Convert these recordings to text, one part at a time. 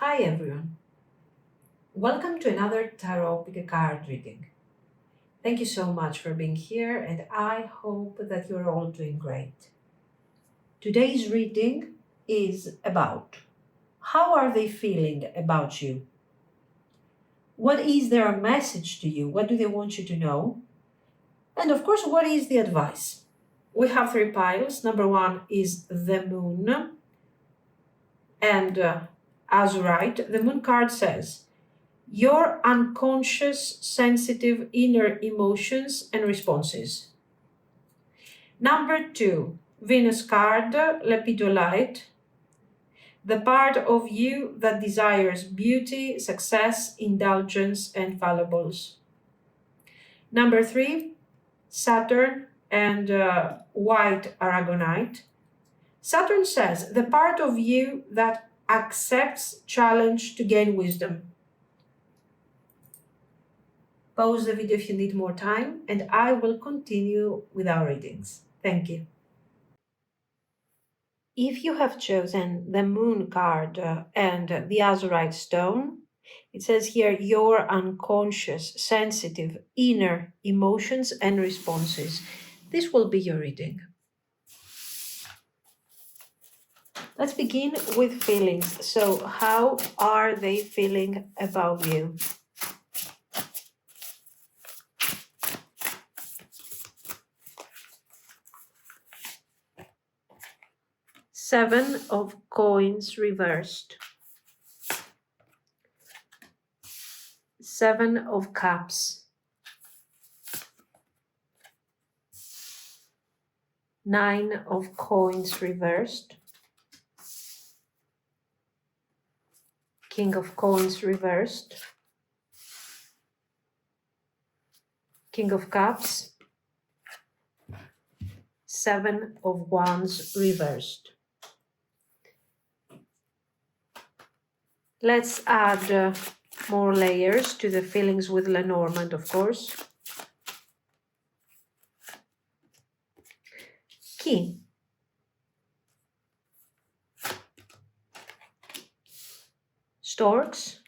Hi everyone. Welcome to another tarot pick a card reading. Thank you so much for being here and I hope that you're all doing great. Today's reading is about how are they feeling about you? What is their message to you? What do they want you to know? And of course, what is the advice? We have three piles. Number one is the moon and AZURITE. The moon card says, your unconscious, sensitive inner emotions and responses. Number two, Venus card, LEPIDOLITE, the part of you that desires beauty, success, indulgence, and valuables. Number three, Saturn and white Aragonite. Saturn says the part of you that accepts challenge to gain wisdom. Pause the video if you need more time, and I will continue with our readings. Thank you. If you have chosen the Moon card and the Azurite stone, it says here your unconscious, sensitive, inner emotions and responses. This will be your reading. Let's begin with feelings. So, how are they feeling about you? Seven of coins reversed. Seven of cups. Nine of coins reversed. King of coins reversed. King of cups. Seven of wands reversed. Let's add more layers to the feelings with Lenormand, of course. Key. Storks,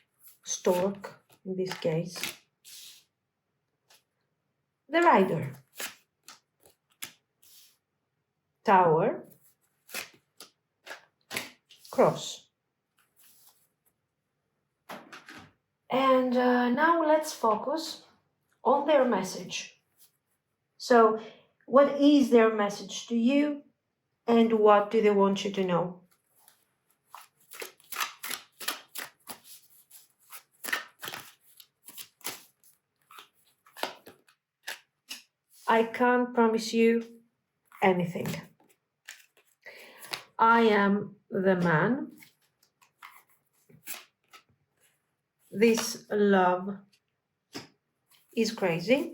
stork in this case. The Rider. Tower. Cross. And now let's focus on their message. So, what is their message to you and what do they want you to know? I can't promise you anything. I am the man. This love is crazy.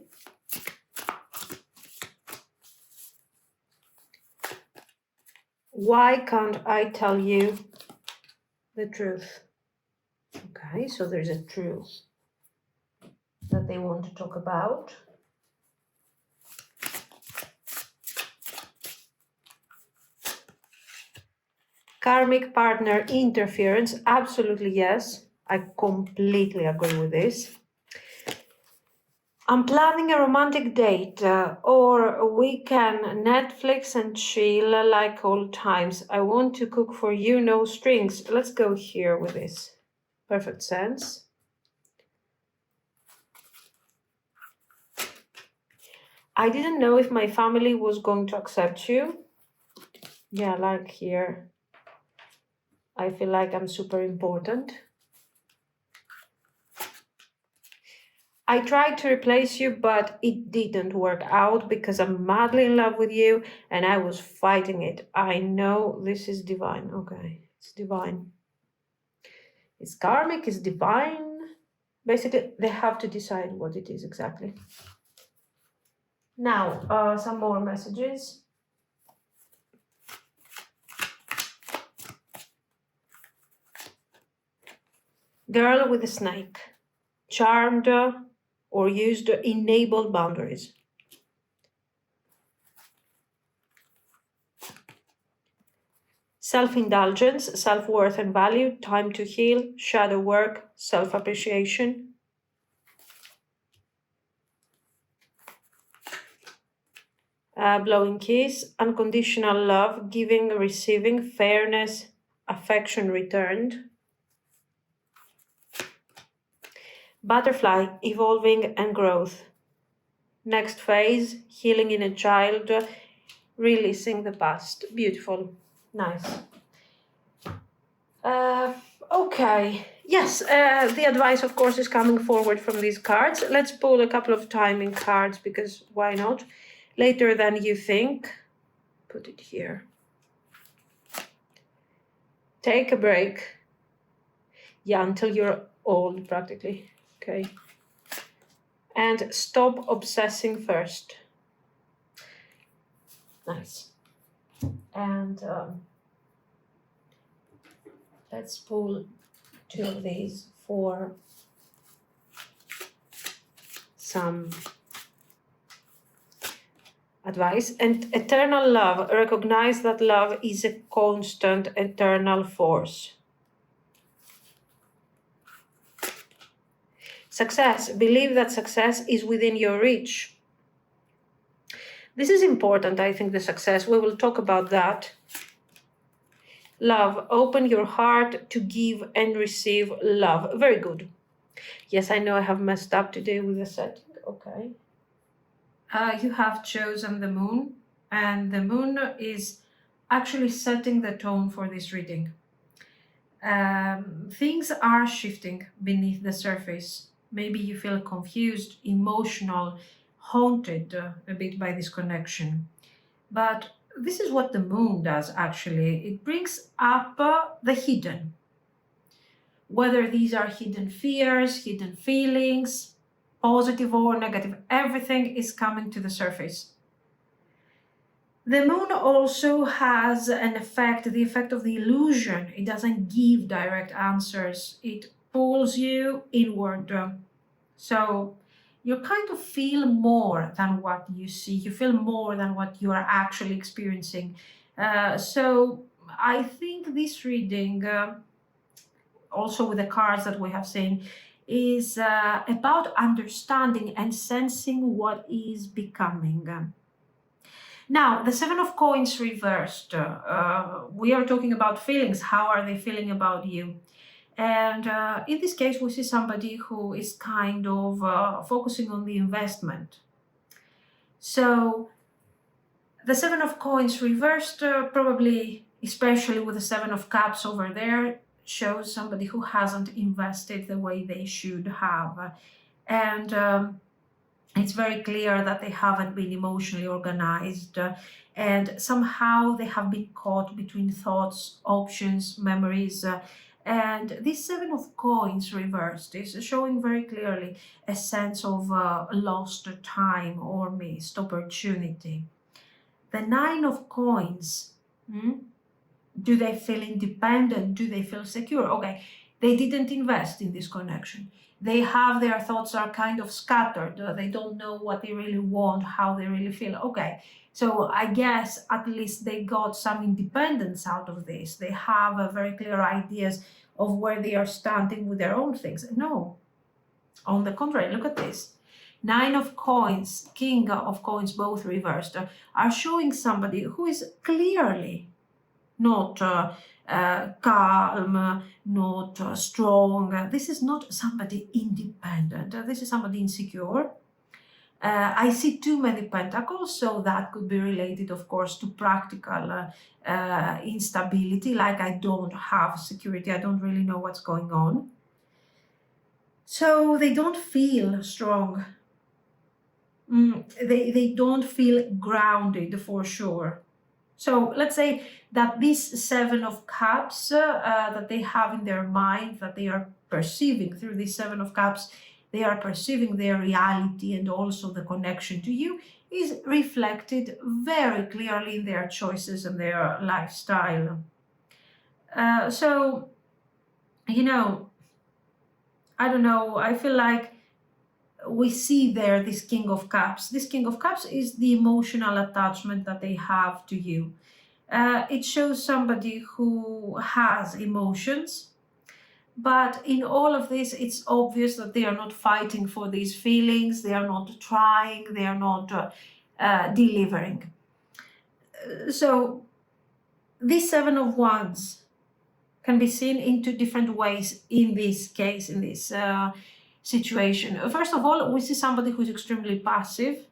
Why can't I tell you the truth? Okay, so there's a truth that they want to talk about. Karmic partner interference, absolutely yes. I completely agree with this. I'm planning a romantic date or a weekend, Netflix and chill like old times. I want to cook for you, no strings. Let's go here with this. Perfect sense. I didn't know if my family was going to accept you. Yeah, like here. I feel like I'm super important. I tried to replace you, but it didn't work out because I'm madly in love with you and I was fighting it. I know this is divine. Okay, it's divine. It's karmic, it's divine. Basically, they have to decide what it is exactly. Now, some more messages. Girl with a snake. Charmed or used enabled boundaries. self-indulgence, self-worth and value, time to heal, shadow work, self-appreciation. Blowing kiss, unconditional love, giving, receiving, fairness, affection returned. Butterfly, evolving and growth. Next phase, healing in a child, releasing the past. Beautiful. Nice. Okay. Yes, the advice, of course, is coming forward from these cards. Let's pull a couple of timing cards because why not? Later than you think. Put it here. Take a break. Yeah, until you're old, practically. Okay. And stop obsessing first. Nice. And let's pull 2 of these for some advice. And eternal love. Recognize that love is a constant, eternal force. Success. Believe that success is within your reach. This is important, I think, the success. We will talk about that. Love. Open your heart to give and receive love. Very good. Yes, I know I have messed up today with the setting. Okay. You have chosen the moon, and the moon is actually setting the tone for this reading. Things are shifting beneath the surface. Maybe you feel confused, emotional, haunted a bit by this connection. But this is what the moon does actually. It brings up the hidden. Whether these are hidden fears, hidden feelings, positive or negative, everything is coming to the surface. The moon also has an effect, the effect of the illusion. It doesn't give direct answers. It pulls you inward. So you kind of feel more than what you see. You feel more than what you are actually experiencing. So I think this reading, also with the cards that we have seen, is about understanding and sensing what is becoming. Now, the Seven of Coins reversed. We are talking about feelings. How are they feeling about you? And in this case, we see somebody who is kind of focusing on the investment. So the Seven of Coins reversed, probably, especially with the Seven of Cups over there, shows somebody who hasn't invested the way they should have. And it's very clear that they haven't been emotionally organized, and somehow they have been caught between thoughts, options, memories. And this Seven of Coins reversed is showing very clearly a sense of lost time or missed opportunity. The Nine of Coins, do they feel independent? Do they feel secure? Okay, they didn't invest in this connection. They have their thoughts are kind of scattered. They don't know what they really want, how they really feel. Okay, so I guess at least they got some independence out of this. They have very clear ideas of where they are standing with their own things. No, on the contrary, look at this. Nine of Coins, King of Coins, both reversed, are showing somebody who is clearly not calm, not strong. This is not somebody independent. This is somebody insecure. I see too many pentacles, so that could be related, of course, to practical instability, like I don't have security, I don't really know what's going on. So they don't feel strong. They don't feel grounded for sure. So let's say that this Seven of Cups that they have in their mind, that they are perceiving through this Seven of Cups, they are perceiving their reality and also the connection to you is reflected very clearly in their choices and their lifestyle. So, you know, I don't know, I feel like we see there this King of Cups. This King of Cups is the emotional attachment that they have to you. It shows somebody who has emotions, but in all of this, it's obvious that they are not fighting for these feelings, they are not trying, they are not delivering. So this Seven of Wands can be seen in two different ways in this case, in this situation. First of all, we see somebody who's extremely passive.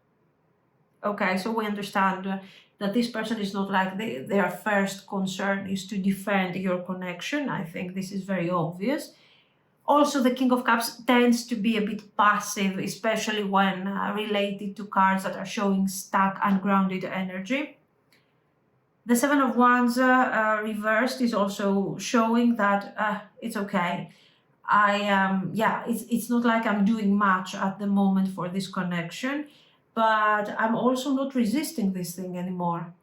Okay, so we understand that this person is not like their first concern is to defend your connection. I think this is very obvious. Also, the King of Cups tends to be a bit passive, especially when related to cards that are showing stuck, ungrounded energy. The Seven of Wands reversed is also showing that it's okay. It's not like I'm doing much at the moment for this connection, but I'm also not resisting this thing anymore.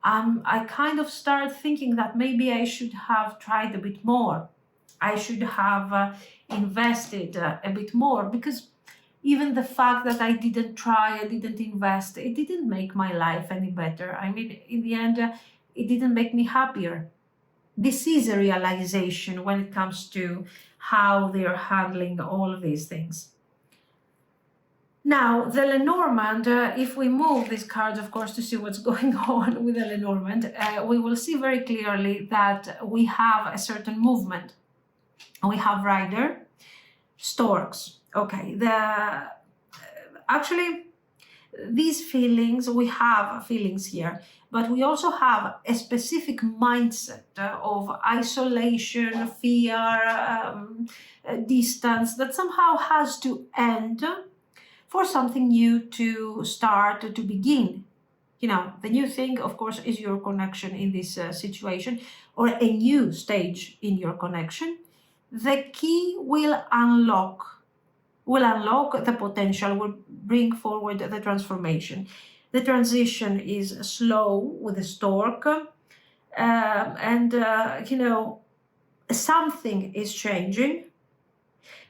I kind of start thinking that maybe I should have tried a bit more. I should have invested a bit more, because even the fact that I didn't try, I didn't invest, it didn't make my life any better. I mean, in the end, it didn't make me happier. This is a realization when it comes to how they're handling all of these things. Now, the Lenormand, if we move these cards, of course, to see what's going on with the Lenormand, we will see very clearly that we have a certain movement. We have Rider, Storks. Okay, actually, these feelings, we have feelings here, but we also have a specific mindset of isolation, fear, distance that somehow has to end for something new to start, to begin. You know, the new thing, of course, is your connection in this situation, or a new stage in your connection. The key will unlock the potential, will bring forward the transformation. The transition is slow with the Stork, something is changing,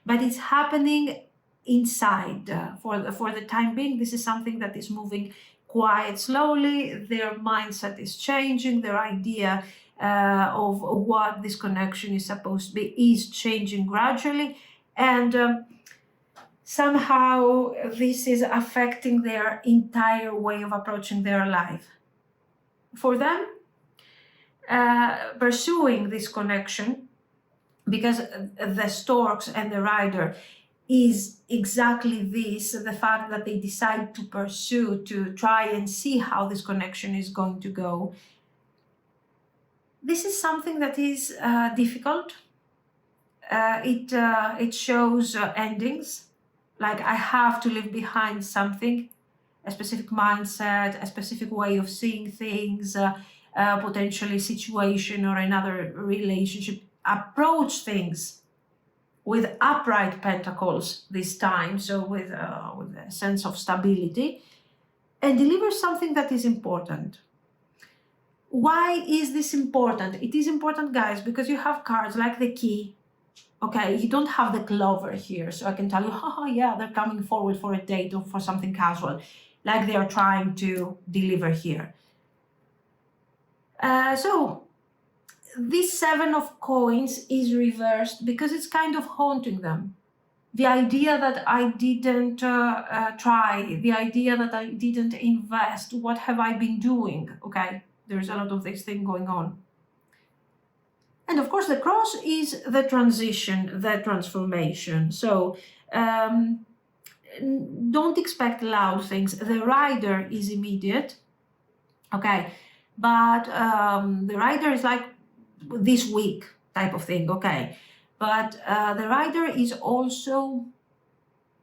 but it's happening inside. For the time being, this is something that is moving quite slowly. Their mindset is changing, their idea of what this connection is supposed to be is changing gradually, and somehow this is affecting their entire way of approaching their life. For them, pursuing this connection, because the Storks and the Rider is exactly this, the fact that they decide to pursue, to try and see how this connection is going to go. This is something that is difficult. It shows endings. Like, I have to leave behind something, a specific mindset, a specific way of seeing things, potentially situation or another relationship. Approach things with upright pentacles this time, so with a sense of stability, and deliver something that is important. Why is this important? It is important, guys, because you have cards like the Key. Okay, you don't have the Clover here, so I can tell you, yeah, they're coming forward for a date or for something casual, like they are trying to deliver here. So this Seven of Coins is reversed because it's kind of haunting them. The idea that I didn't try, the idea that I didn't invest, what have I been doing? Okay, there's a lot of this thing going on. And of course, the Cross is the transition, the transformation. So don't expect loud things. The Rider is immediate, okay? But the Rider is like this week type of thing, okay? But the Rider is also,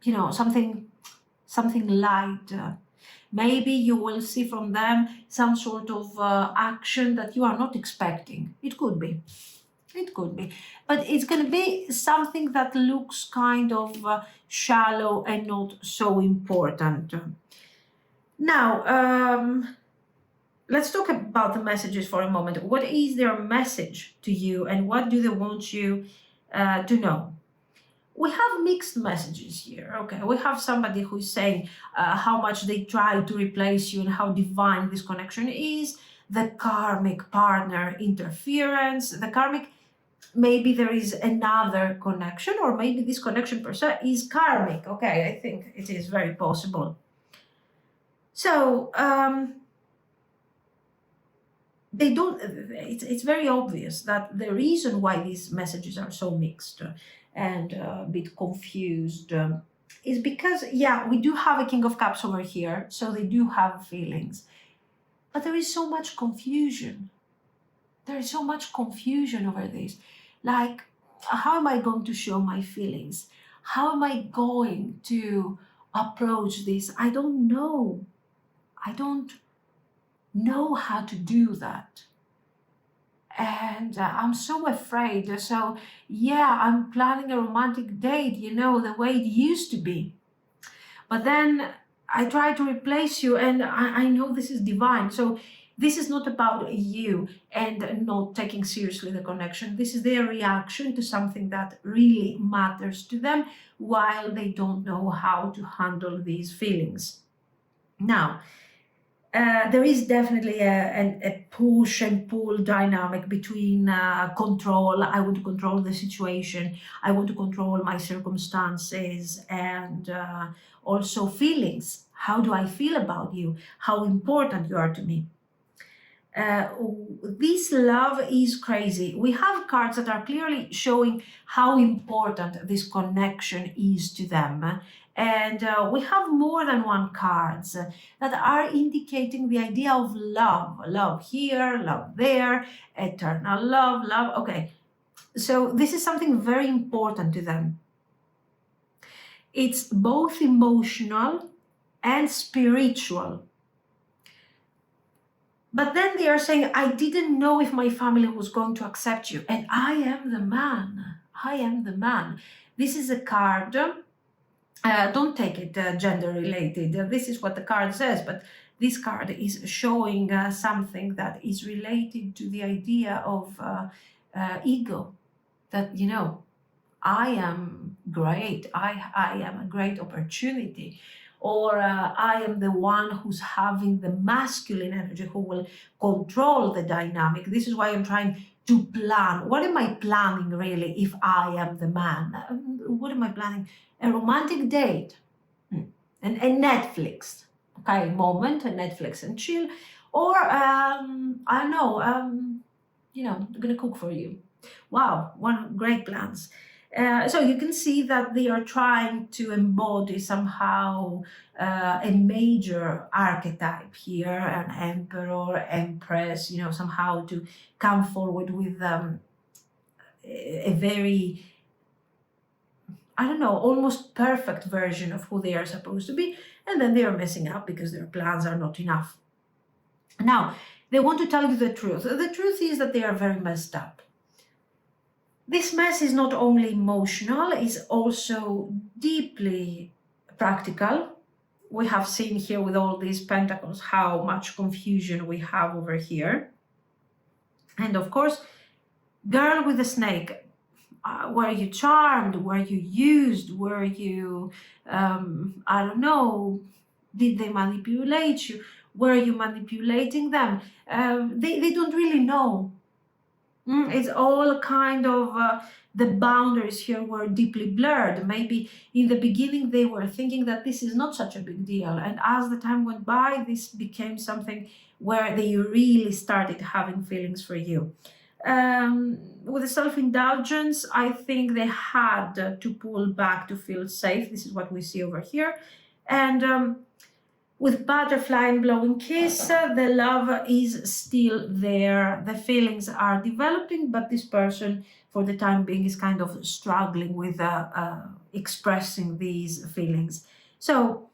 you know, something light. Maybe you will see from them some sort of action that you are not expecting. It could be. It could be. But it's going to be something that looks kind of shallow and not so important. Now, let's talk about the messages for a moment. What is their message to you, and what do they want you to know? We have mixed messages here, okay? We have somebody who's saying how much they try to replace you and how divine this connection is. the karmic partner interference, the karmic, maybe there is another connection, or maybe this connection per se is karmic. Okay, I think it is very possible. So they don't, it's very obvious that the reason why these messages are so mixed and a bit confused is because, yeah, we do have a King of Cups over here, so they do have feelings, but there is so much confusion. There is so much confusion over this. Like, how am I going to show my feelings? How am I going to approach this? I don't know. I don't know how to do that. And I'm so afraid. So, yeah, I'm planning a romantic date, you know, the way it used to be. But then I try to replace you, and I know this is divine. So this is not about you and not taking seriously the connection. This is their reaction to something that really matters to them while they don't know how to handle these feelings. Now, there is definitely a push and pull dynamic between control. I want to control the situation. I want to control my circumstances, and also feelings. How do I feel about you? How important you are to me? This love is crazy. We have cards that are clearly showing how important this connection is to them. And we have more than one cards that are indicating the idea of love. Love here, love there, eternal love, love. Okay, so this is something very important to them. It's both emotional and spiritual. But then they are saying, I didn't know if my family was going to accept you. And I am the man. I am the man. This is a card. Don't take it gender related. This is what the card says. But this card is showing something that is related to the idea of ego. That, you know, I am great. I am a great opportunity. Or I am the one who's having the masculine energy, who will control the dynamic. This is why I'm trying to plan. What am I planning really if I am the man? What am I planning? A romantic date, and Netflix, okay, moment, a Netflix and chill. Or, I don't know, you know, I'm gonna cook for you. Wow, one great plans. So you can see that they are trying to embody somehow a major archetype here, an emperor, empress, you know, somehow to come forward with a very, I don't know, almost perfect version of who they are supposed to be, and then they are messing up because their plans are not enough. Now, they want to tell you the truth. The truth is that they are very messed up. This mess is not only emotional, it's also deeply practical. We have seen here with all these pentacles how much confusion we have over here. And of course, girl with the snake. Were you charmed? Were you used? Were you, I don't know, did they manipulate you? Were you manipulating them? They don't really know. It's all kind of, the boundaries here were deeply blurred. Maybe in the beginning they were thinking that this is not such a big deal. And as the time went by, this became something where they really started having feelings for you. With the self-indulgence, I think they had to pull back to feel safe. This is what we see over here. And with butterfly and blowing kiss, the love is still there. The feelings are developing, but this person, for the time being, is kind of struggling with expressing these feelings. So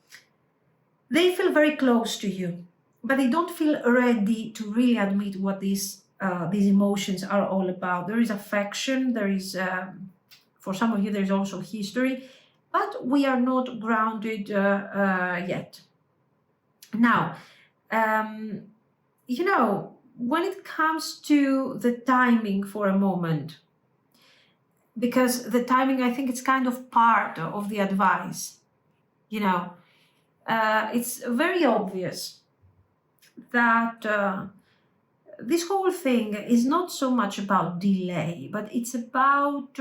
they feel very close to you, but they don't feel ready to really admit what these emotions are all about. There is affection, there is, for some of you, there's also history, but we are not grounded yet. Now, you know, when it comes to the timing for a moment, because the timing, I think it's kind of part of the advice, you know, it's very obvious that this whole thing is not so much about delay, but it's about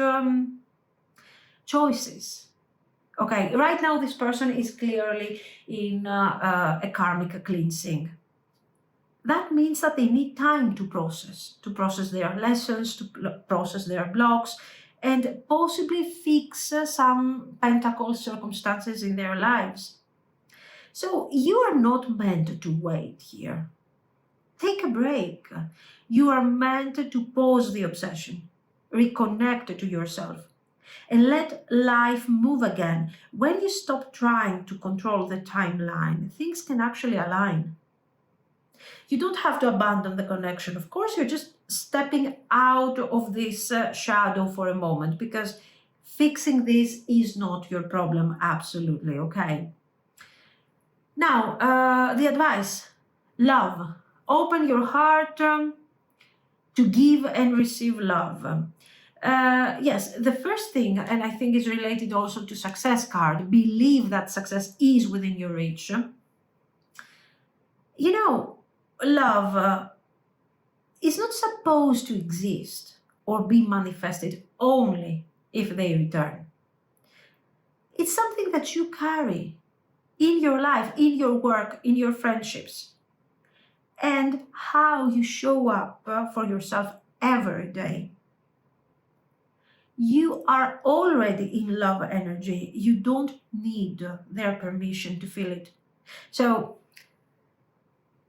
choices. Okay, right now this person is clearly in a karmic cleansing. That means that they need time to process their lessons, to process their blocks, and possibly fix some pentacle circumstances in their lives. So you are not meant to wait here. Take a break. You are meant to pause the obsession, reconnect to yourself, and let life move again. When you stop trying to control the timeline, things can actually align. You don't have to abandon the connection. Of course, you're just stepping out of this shadow for a moment, because fixing this is not your problem, absolutely, okay? Now, the advice, love. Open your heart to give and receive love. Yes, the first thing, and I think is related also to success card, believe that success is within your reach. You know, love is not supposed to exist or be manifested only if they return. It's something that you carry in your life, in your work, in your friendships, and how you show up for yourself every day. You are already in love energy. You don't need their permission to feel it. So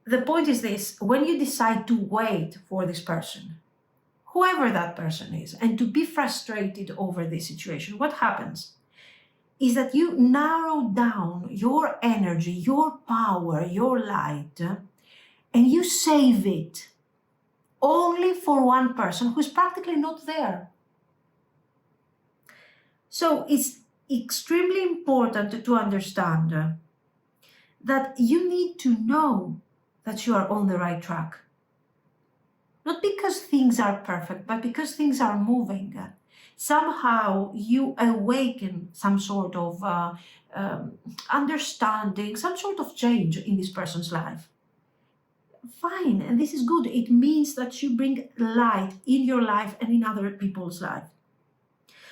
the point is this: when you decide to wait for this person, whoever that person is, and to be frustrated over this situation, what happens is that you narrow down your energy, your power, your light, and you save it only for one person who's practically not there. So it's extremely important to understand that you need to know that you are on the right track. Not because things are perfect, but because things are moving. Somehow you awaken some sort of understanding, some sort of change in this person's life. Fine, and this is good. It means that you bring light in your life and in other people's life.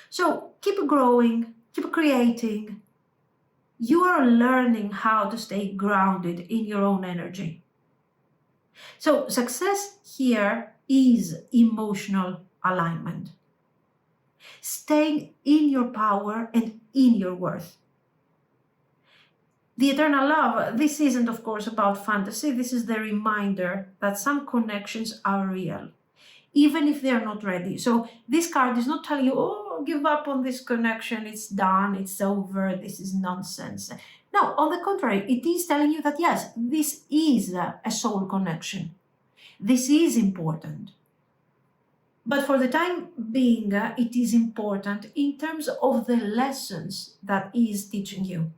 So keep growing, keep creating. You are learning how to stay grounded in your own energy. So success here is emotional alignment. Staying in your power and in your worth. The eternal love, this isn't, of course, about fantasy. This is the reminder that some connections are real, even if they're not ready. So this card is not telling you, oh, give up on this connection, it's done, it's over, this is nonsense. No, on the contrary, it is telling you that yes, this is a soul connection. This is important. But for the time being, it is important in terms of the lessons that is teaching you.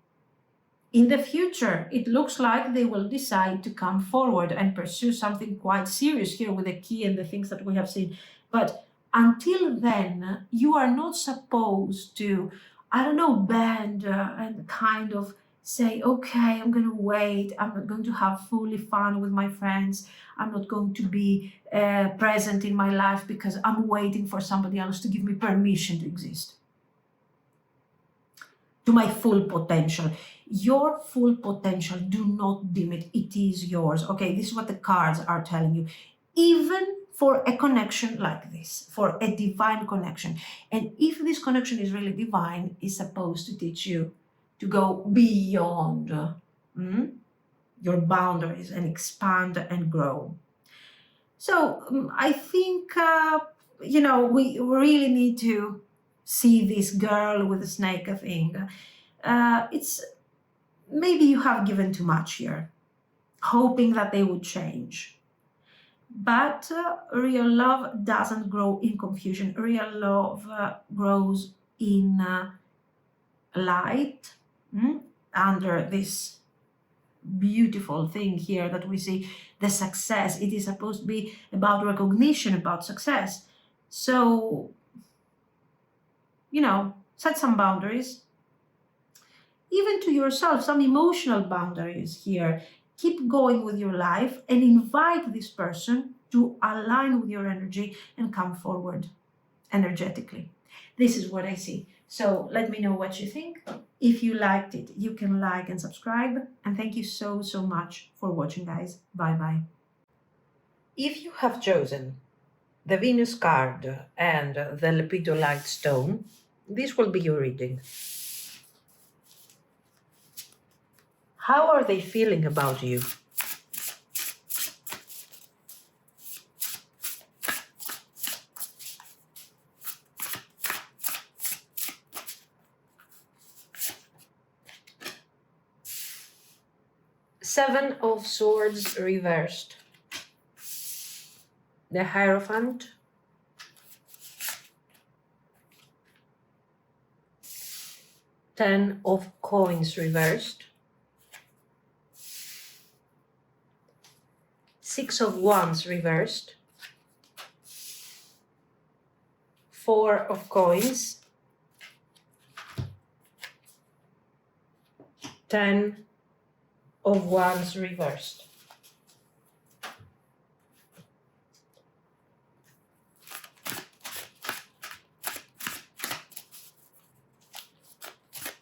In the future, it looks like they will decide to come forward and pursue something quite serious here with the key and the things that we have seen. But until then, you are not supposed to, bend and kind of say, okay, I'm going to wait. I'm not going to have fully fun with my friends. I'm not going to be present in my life because I'm waiting for somebody else to give me permission to exist. To my full potential. Your full potential, do not dim it. It is yours. Okay, this is what the cards are telling you. Even for a connection like this, for a divine connection. And if this connection is really divine, it's supposed to teach you to go beyond your boundaries and expand and grow. So I think, we really need to see this girl with the snake thing. It's maybe you have given too much here, hoping that they would change. But real love doesn't grow in confusion. Real love grows in light, under this beautiful thing here that we see, the success. It is supposed to be about recognition, about success. So, set some boundaries. Even to yourself, some emotional boundaries here. Keep going with your life and invite this person to align with your energy and come forward energetically. This is what I see. So let me know what you think. If you liked it, you can like and subscribe. And thank you so, so much for watching, guys. Bye-bye. If you have chosen the Venus card and the Lepidolite stone, this will be your reading. How are they feeling about you? Seven of Swords reversed. The Hierophant. Ten of Coins reversed. Six of Wands reversed. Four of Coins. 10 of Wands reversed.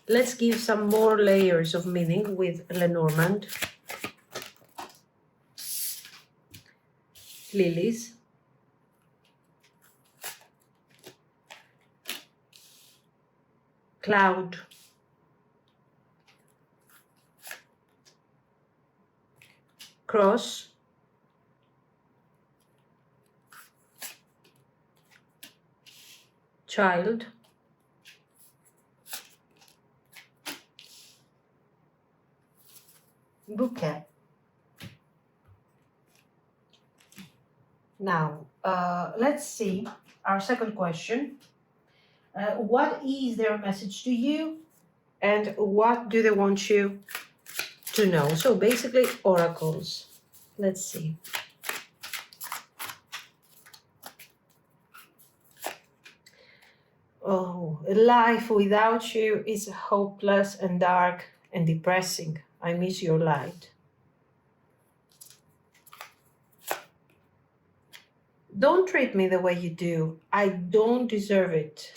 Let's give some more layers of meaning with Lenormand. Lilies. Cloud. Cross. Child. Bouquet. Now, let's see our second question. What is their message to you, and what do they want you to know? So basically, oracles. Let's see. Oh, life without you is hopeless and dark and depressing. I miss your light. Don't treat me the way you do. I don't deserve it.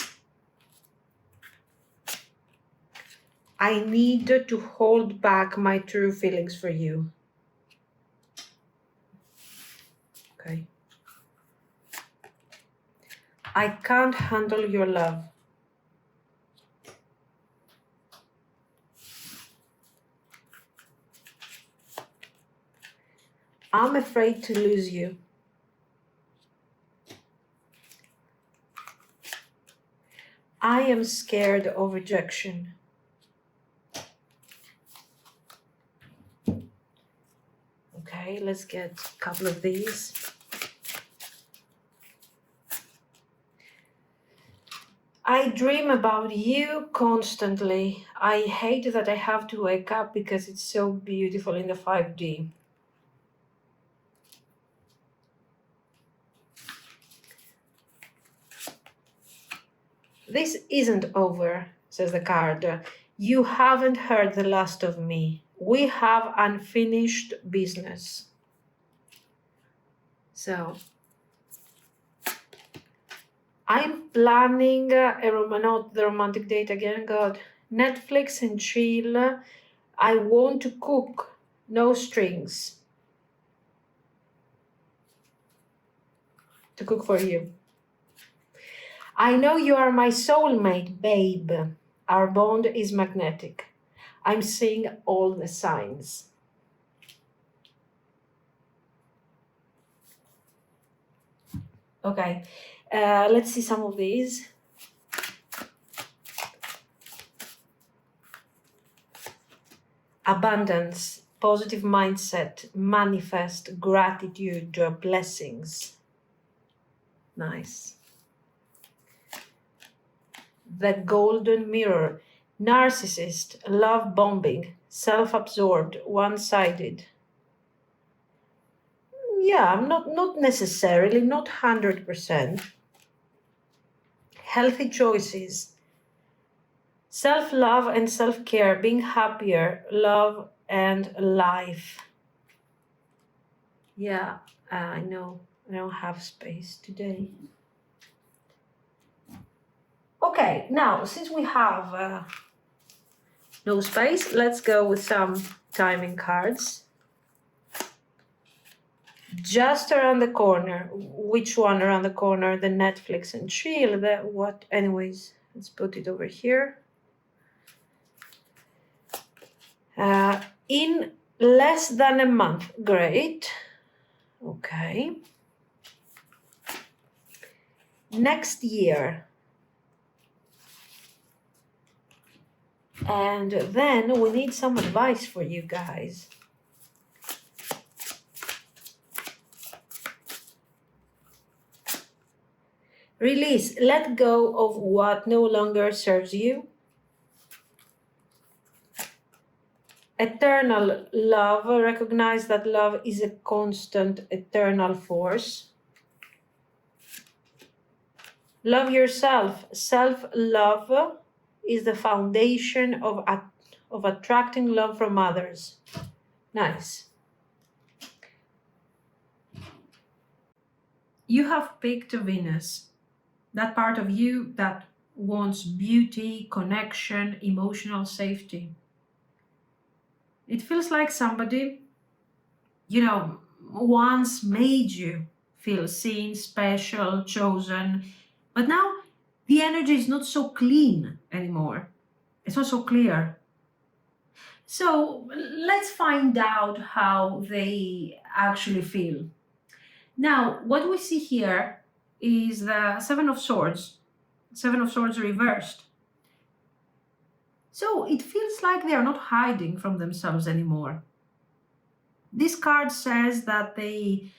I need to hold back my true feelings for you. Okay. I can't handle your love. I'm afraid to lose you. I am scared of rejection. Okay, let's get a couple of these. I dream about you constantly. I hate that I have to wake up because it's so beautiful in the 5D. This isn't over, says the card. You haven't heard the last of me. We have unfinished business. So, I'm planning not the romantic date again, God. Netflix and chill. I want to cook, no strings. To cook for you. I know you are my soulmate, babe. Our bond is magnetic. I'm seeing all the signs. Okay, let's see some of these. Abundance, positive mindset, manifest, gratitude, blessings. Nice. The golden mirror, narcissist, love bombing, self-absorbed, one-sided. Yeah, not necessarily, not 100%. Healthy choices, self-love and self-care, being happier, love and life. Yeah, I know. I don't have space today. Okay, now since we have no space, let's go with some timing cards. Just around the corner. Which one around the corner? The Netflix and chill. The what? Anyways, let's put it over here. In less than a month. Great. Okay. Next year. And then we need some advice for you guys. Release, let go of what no longer serves you. Eternal love, recognize that love is a constant, eternal force. Love yourself. Self-love is the foundation of attracting love from others. Nice. You have picked Venus. That part of you that wants beauty, connection, emotional safety. It feels like somebody, once made you feel seen, special, chosen. But now the energy is not so clean anymore. It's not so clear. So let's find out how they actually feel. Now, what we see here is the Seven of Swords reversed. So it feels like they are not hiding from themselves anymore. This card says that they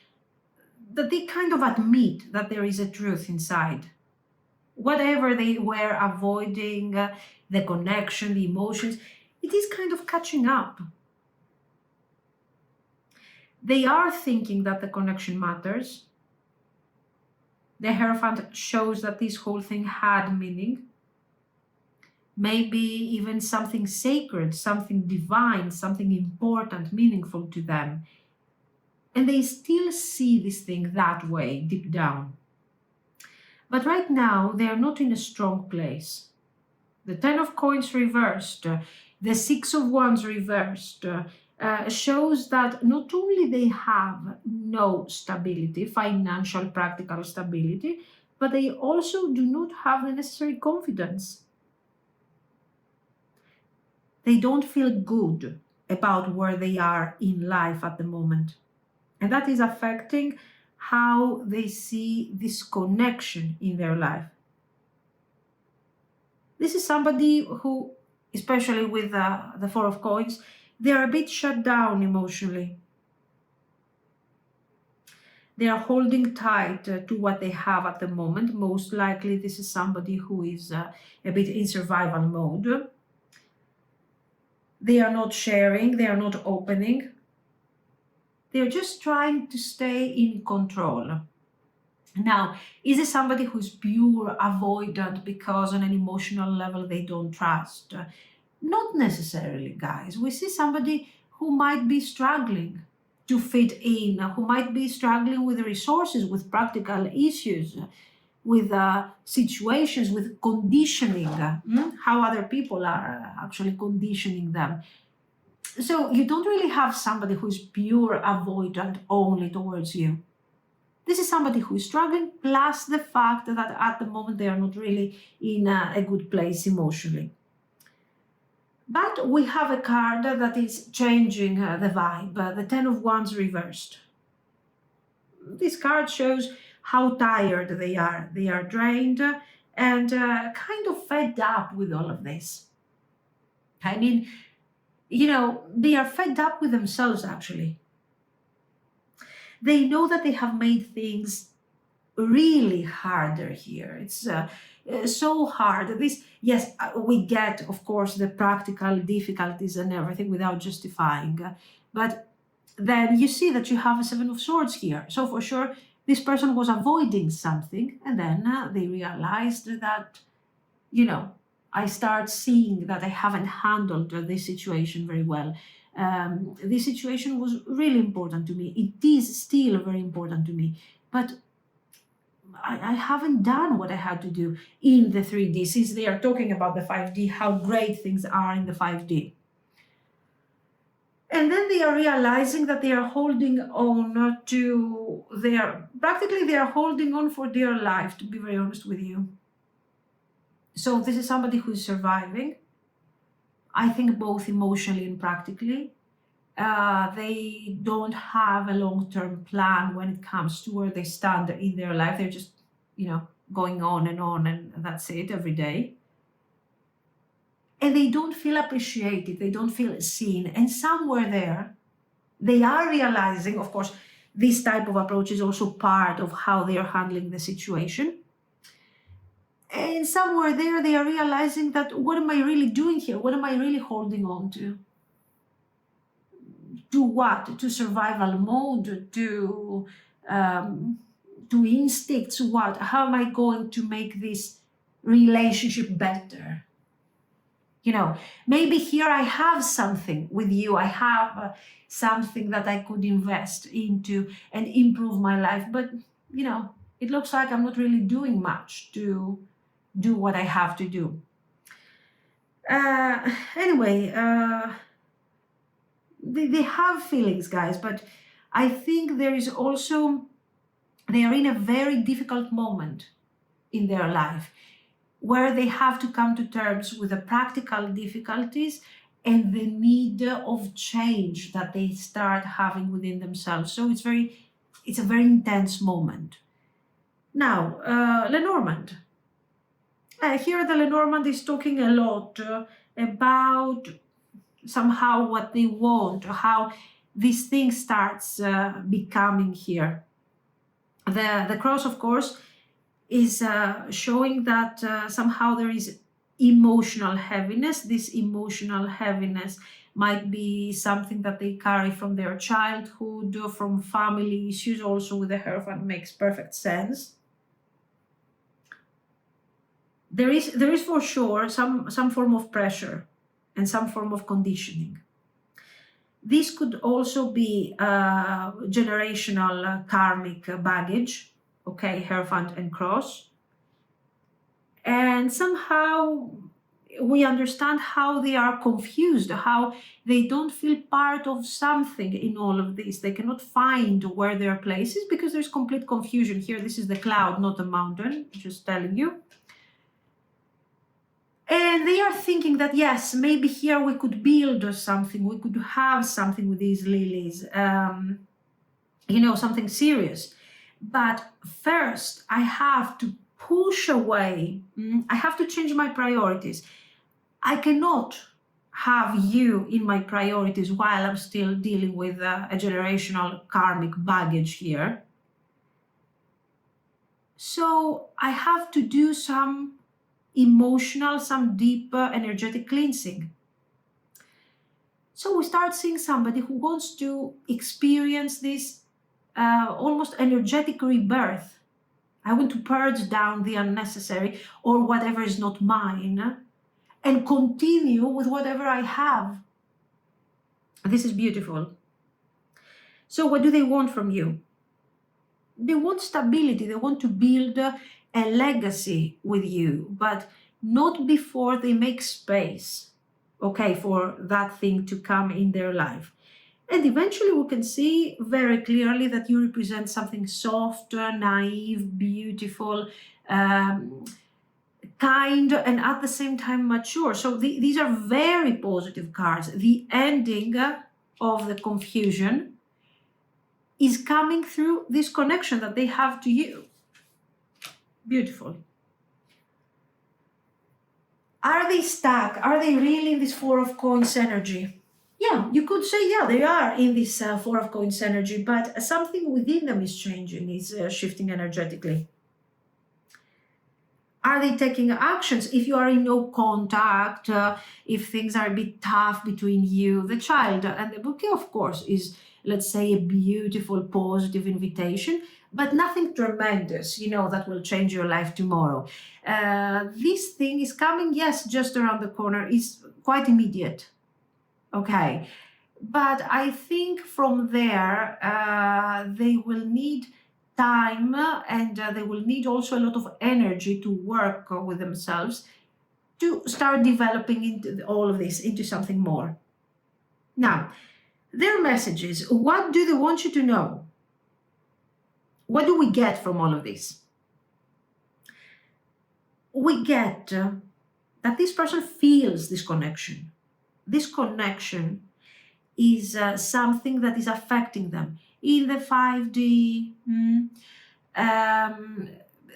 kind of admit that there is a truth inside. Whatever they were avoiding, the connection, the emotions, it is kind of catching up. They are thinking that the connection matters. The Hierophant shows that this whole thing had meaning. Maybe even something sacred, something divine, something important, meaningful to them. And they still see this thing that way, deep down. But right now, they are not in a strong place. The Ten of Coins reversed, the Six of Wands reversed, shows that not only they have no stability, financial, practical stability, but they also do not have the necessary confidence. They don't feel good about where they are in life at the moment. And that is affecting how they see this connection in their life. This is somebody who, especially with the Four of Coins, they are a bit shut down emotionally. They are holding tight to what they have at the moment. Most likely this is somebody who is a bit in survival mode. They are not sharing, they are not opening. They're just trying to stay in control. Now, is it somebody who's pure avoidant because on an emotional level they don't trust? Not necessarily, guys. We see somebody who might be struggling to fit in, who might be struggling with resources, with practical issues, with situations, with conditioning, how other people are actually conditioning them. So you don't really have somebody who is pure avoidant only towards you. This is somebody who is struggling, plus the fact that at the moment they are not really in a good place emotionally. But we have a card that is changing the vibe, the Ten of Wands reversed. This card shows how tired they are. They are drained and kind of fed up with all of this. I mean, they are fed up with themselves, actually. They know that they have made things really harder here. It's so hard. Yes, we get, of course, the practical difficulties and everything without justifying. But then you see that you have a Seven of Swords here. So for sure, this person was avoiding something. And then they realized that, I start seeing that I haven't handled this situation very well. This situation was really important to me. It is still very important to me. but I haven't done what I had to do in the 3D, since they are talking about the 5D, how great things are in the 5D. And then they are realizing that they are holding on to practically they are holding on for dear life, to be very honest with you. So this is somebody who is surviving, I think both emotionally and practically. They don't have a long-term plan when it comes to where they stand in their life. They're just, going on, and that's it every day. And they don't feel appreciated, they don't feel seen. And somewhere there, they are realizing, of course, this type of approach is also part of how they are handling the situation. And somewhere there, they are realizing that, what am I really doing here? What am I really holding on to? To what? To survival mode? To instincts? What? How am I going to make this relationship better? Maybe here I have something with you. I have something that I could invest into and improve my life. But, it looks like I'm not really doing much to do what I have to do. Anyway, they have feelings, guys, but I think they are in a very difficult moment in their life, where they have to come to terms with the practical difficulties and the need of change that they start having within themselves. So it's a very intense moment. Now, Lenormand. Here the Lenormand is talking a lot about somehow what they want, how this thing starts becoming here. The cross, of course, is showing that somehow there is emotional heaviness. This emotional heaviness might be something that they carry from their childhood, from family issues. Also with the Hierophant makes perfect sense. There is for sure some form of pressure and some form of conditioning. This could also be generational karmic baggage, okay, Hierophant and Cross. And somehow we understand how they are confused, how they don't feel part of something in all of this. They cannot find where their place is because there's complete confusion here. This is the cloud, not the mountain, just telling you. And they are thinking that, yes, maybe here we could build something, we could have something with these lilies, something serious. But first, I have to push away, I have to change my priorities. I cannot have you in my priorities while I'm still dealing with a generational karmic baggage here. So I have to do some emotional, some deeper energetic cleansing. So we start seeing somebody who wants to experience this almost energetic rebirth. I want to purge down the unnecessary or whatever is not mine and continue with whatever I have. This is beautiful. So what do they want from you? They want stability. They want to build a legacy with you, but not before they make space, okay, for that thing to come in their life. And eventually we can see very clearly that you represent something soft, naive, beautiful, kind, and at the same time mature. So these are very positive cards. The ending of the confusion is coming through this connection that they have to you. Beautiful. Are they stuck? Are they really in this Four of Coins energy? Yeah, you could say, yeah, they are in this Four of Coins energy, but something within them is changing, is shifting energetically. Are they taking actions? If you are in no contact, if things are a bit tough between you, the child, and the bouquet, of course, is, let's say, a beautiful, positive invitation, but nothing tremendous, that will change your life tomorrow. This thing is coming, yes, just around the corner, is quite immediate, okay? But I think from there, they will need time and they will need also a lot of energy to work with themselves to start developing into all of this into something more. Now, their messages, what do they want you to know? What do we get from all of this? We get that this person feels this connection. This connection is something that is affecting them. In the 5D,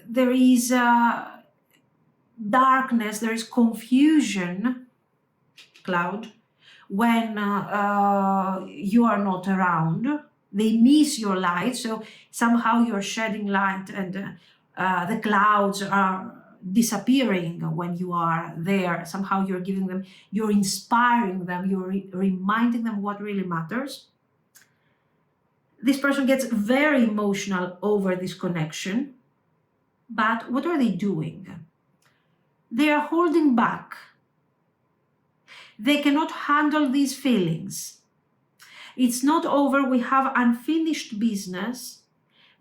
there is darkness, there is confusion, cloud, when you are not around. They miss your light, so somehow you're shedding light and the clouds are disappearing when you are there. Somehow you're giving them, you're inspiring them, you're reminding them what really matters. This person gets very emotional over this connection, but what are they doing? They are holding back. They cannot handle these feelings. It's not over, we have unfinished business,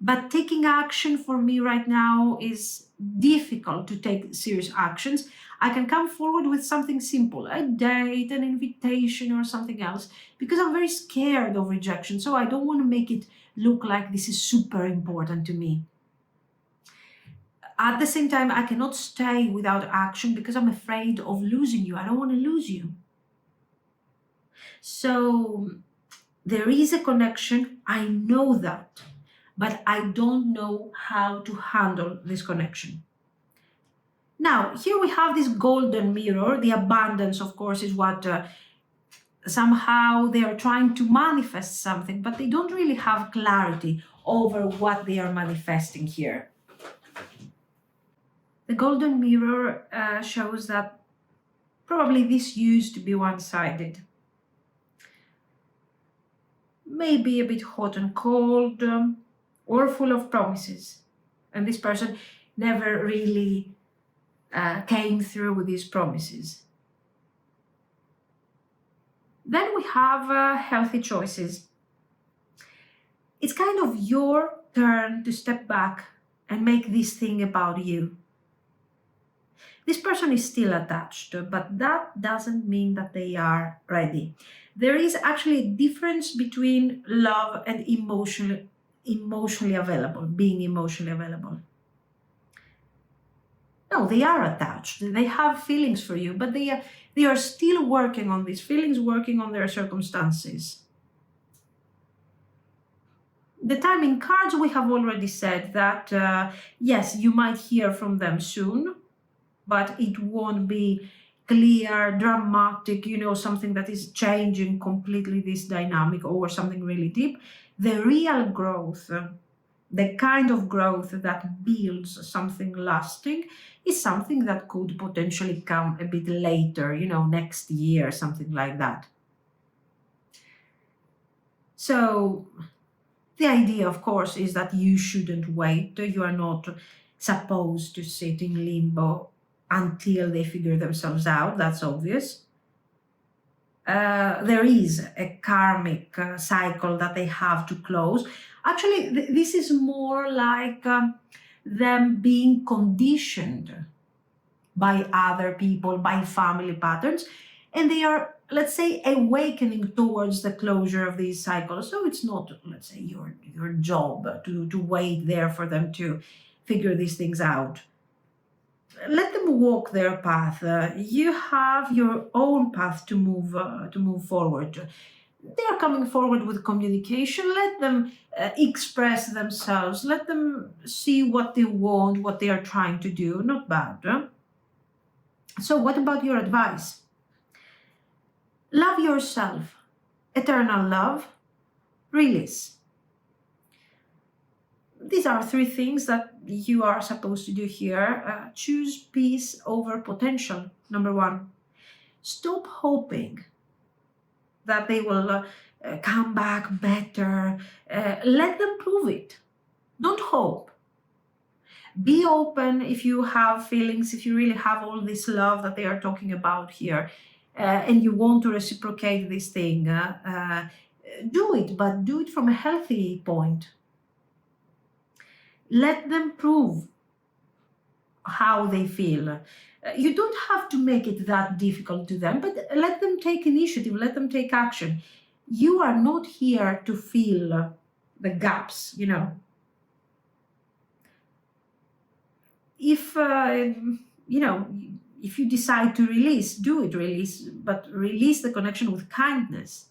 but taking action for me right now is difficult to take serious actions. I can come forward with something simple, a date, an invitation or something else, because I'm very scared of rejection. So I don't want to make it look like this is super important to me. At the same time, I cannot stay without action because I'm afraid of losing you. I don't want to lose you. So there is a connection, I know that, but I don't know how to handle this connection. Now, here we have this golden mirror. The abundance, of course, is what somehow they are trying to manifest something, but they don't really have clarity over what they are manifesting here. The golden mirror shows that probably this used to be one-sided. Maybe a bit hot and cold, or full of promises. And this person never really came through with these promises. Then we have healthy choices. It's kind of your turn to step back and make this thing about you. This person is still attached, but that doesn't mean that they are ready. There is actually a difference between love and emotionally available, being emotionally available. No, they are attached. They have feelings for you, but they are still working on these feelings, working on their circumstances. The timing cards, we have already said that, yes, you might hear from them soon, but it won't be clear, dramatic, something that is changing completely this dynamic or something really deep. The real growth, the kind of growth that builds something lasting, is something that could potentially come a bit later, next year, something like that. So the idea, of course, is that you shouldn't wait. You are not supposed to sit in limbo until they figure themselves out. That's obvious. There is a karmic cycle that they have to close. Actually, this is more like them being conditioned by other people, by family patterns, and they are, let's say, awakening towards the closure of these cycles. So it's not, let's say, your job to wait there for them to figure these things out. Let them walk their path. You have your own path to move forward. They are coming forward with communication. Let them express themselves. Let them see what they want, what they are trying to do. Not bad. So what about your advice? Love yourself. Eternal love. Release. These are 3 things that you are supposed to do here. Choose peace over potential, number 1. Stop hoping that they will come back better. Let them prove it. Don't hope. Be open if you have feelings, if you really have all this love that they are talking about here, and you want to reciprocate this thing. Do it, but do it from a healthy point. Let them prove how they feel. You don't have to make it that difficult to them, but let them take initiative, let them take action. You are not here to fill the gaps, you know. If, you know, if you decide to release, do it, release, but release the connection with kindness.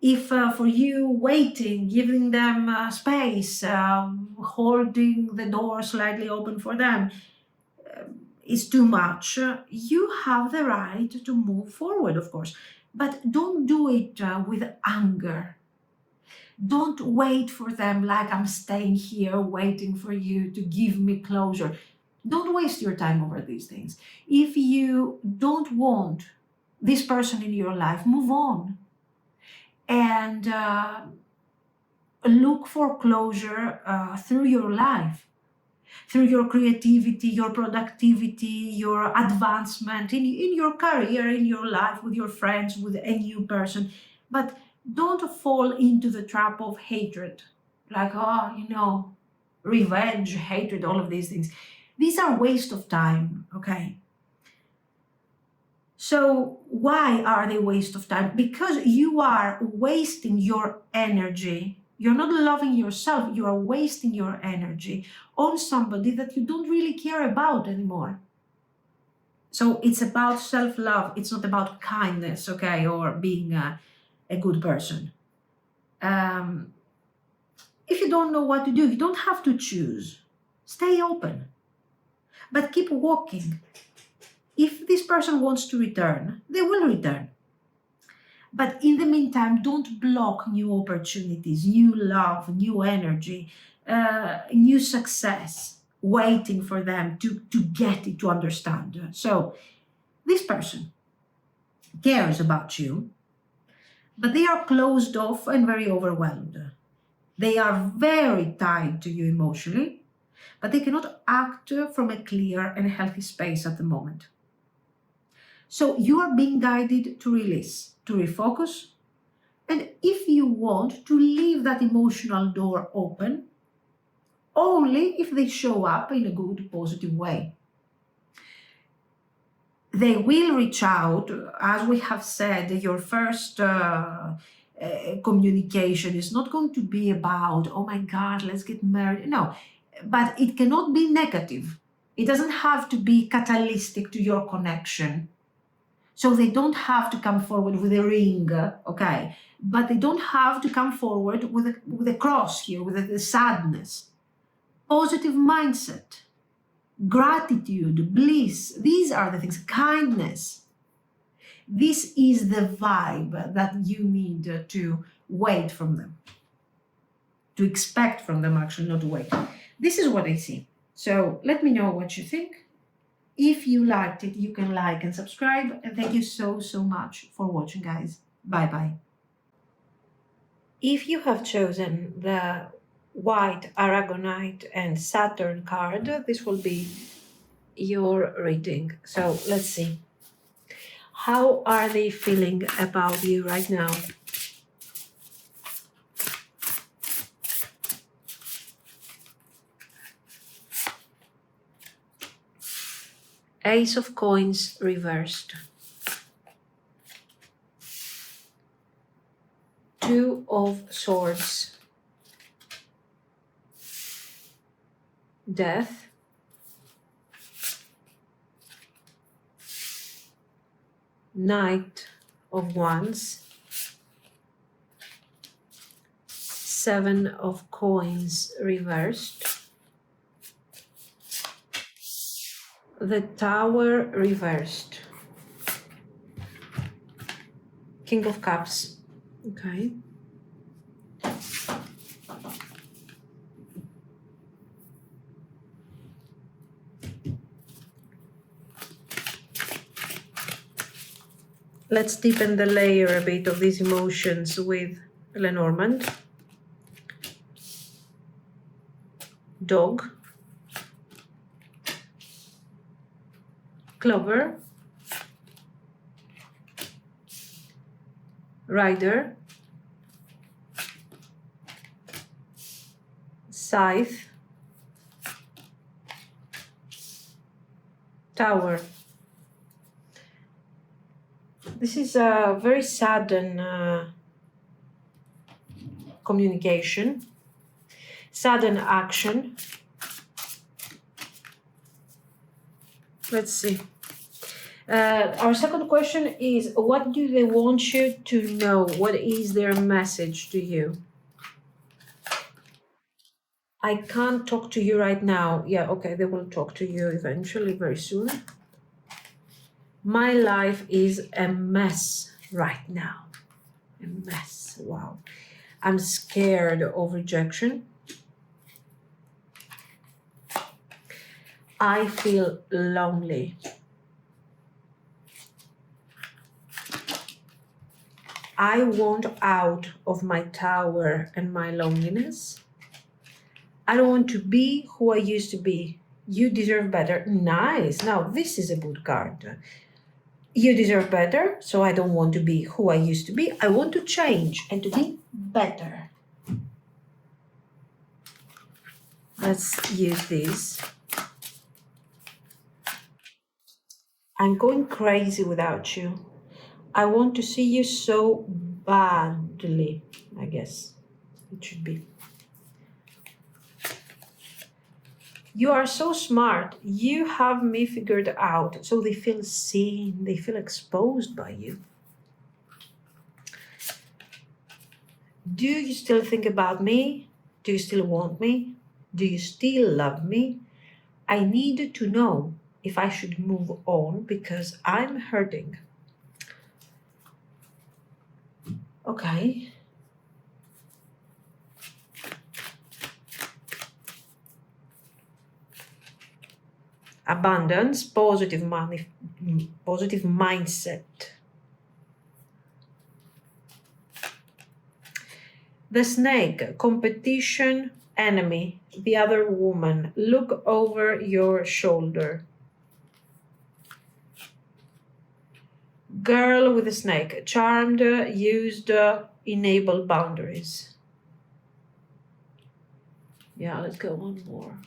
If for you waiting, giving them space, holding the door slightly open for them is too much, you have the right to move forward, of course. But don't do it with anger. Don't wait for them like I'm staying here waiting for you to give me closure. Don't waste your time over these things. If you don't want this person in your life, move on. And look for closure through your life, through your creativity, your productivity, your advancement in your career, in your life, with your friends, with a new person. But don't fall into the trap of hatred, like, oh, you know, revenge, hatred, all of these things. These are waste of time, okay? So why are they waste of time? Because you are wasting your energy. You're not loving yourself. You are wasting your energy on somebody that you don't really care about anymore. So it's about self-love. It's not about kindness, okay, or being a good person. If you don't know what to do, you don't have to choose. Stay open, but keep walking. If this person wants to return, they will return. But in the meantime, don't block new opportunities, new love, new energy, new success, waiting for them to get it, to understand. So this person cares about you, but they are closed off and very overwhelmed. They are very tied to you emotionally, but they cannot act from a clear and healthy space at the moment. So you are being guided to release, to refocus, and if you want to leave that emotional door open, only if they show up in a good, positive way. They will reach out, as we have said, your first communication is not going to be about, oh my God, let's get married. No, but it cannot be negative. It doesn't have to be catalytic to your connection. So they don't have to come forward with a ring, okay? But they don't have to come forward with a cross here, with the sadness. Positive mindset, gratitude, bliss, these are the things, kindness. This is the vibe that you need to wait from them, to expect from them, actually, not to wait. This is what I see. So let me know what you think. If you liked it, you can like and subscribe. And thank you so, so much for watching, guys. Bye-bye. If you have chosen the white Aragonite and Saturn card, this will be your reading. So let's see. How are they feeling about you right now? Ace of Coins reversed. Two of Swords. Death. Knight of Wands. Seven of Coins reversed. The Tower reversed. King of Cups. Okay. Let's deepen the layer a bit of these emotions with Lenormand. Dog. Clover. Rider. Scythe, Tower. This is a very sudden communication, sudden action. Let's see. Our second question is, what do they want you to know? What is their message to you? I can't talk to you right now. Yeah, okay, they will talk to you eventually, very soon. My life is a mess right now. A mess, wow. I'm scared of rejection. I feel lonely. I want out of my tower and my loneliness. I don't want to be who I used to be. You deserve better. Nice. Now, this is a good card. You deserve better, so I don't want to be who I used to be. I want to change and to be better. Let's use this. I'm going crazy without you. I want to see you so badly, I guess it should be. You are so smart. You have me figured out. So they feel seen, they feel exposed by you. Do you still think about me? Do you still want me? Do you still love me? I need to know if I should move on because I'm hurting. Okay. Abundance, positive mindset. The snake, competition, enemy, the other woman. Look over your shoulder. Girl with a snake, charmed, used, enable boundaries. Yeah, let's go one more.